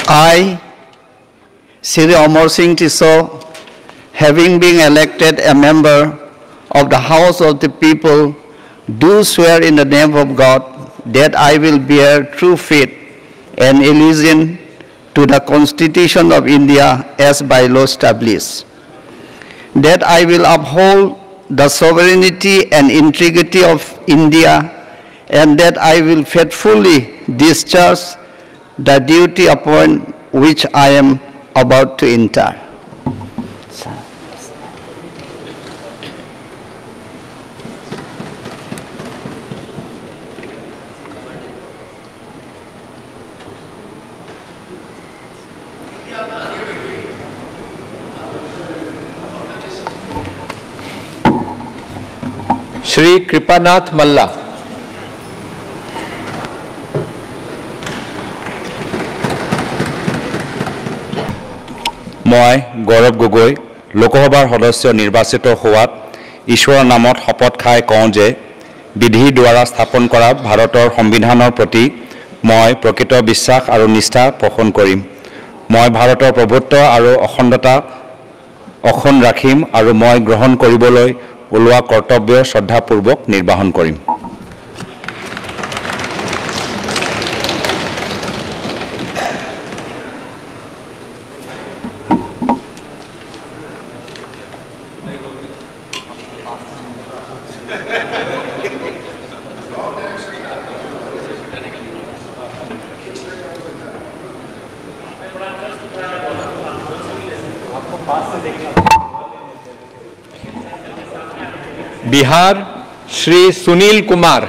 I, Sri Amar Singh Tissau, having been elected a member of the House of the People, do swear in the name of God that I will bear true faith and allegiance to the Constitution of India as by law established, that I will uphold the sovereignty and integrity of India, and that I will faithfully discharge the duty upon which I am about to enter. Shri Kripanath Malla. মই গৌৰৱ গগৈ লোকসভাৰ সদস্য নিৰ্বাচিত হোৱাত ঈশ্বৰৰ নামত শপত খাই কওঁ যে বিধিৰ দ্বাৰা স্থাপন কৰা ভাৰতৰ সংবিধানৰ প্ৰতি মই প্ৰকৃত বিশ্বাস আৰু নিষ্ঠা পোষণ কৰিম। মই ভাৰতৰ প্ৰভুত্ব আৰু অখণ্ডতা অক্ষুণ্ণ ৰাখিম আৰু মই গ্ৰহণ কৰিবলৈ ওলোৱা কৰ্তব্য শ্ৰদ্ধাপূৰ্বক নিৰ্বাহন কৰিম। बिहार श्री सुनील कुमार।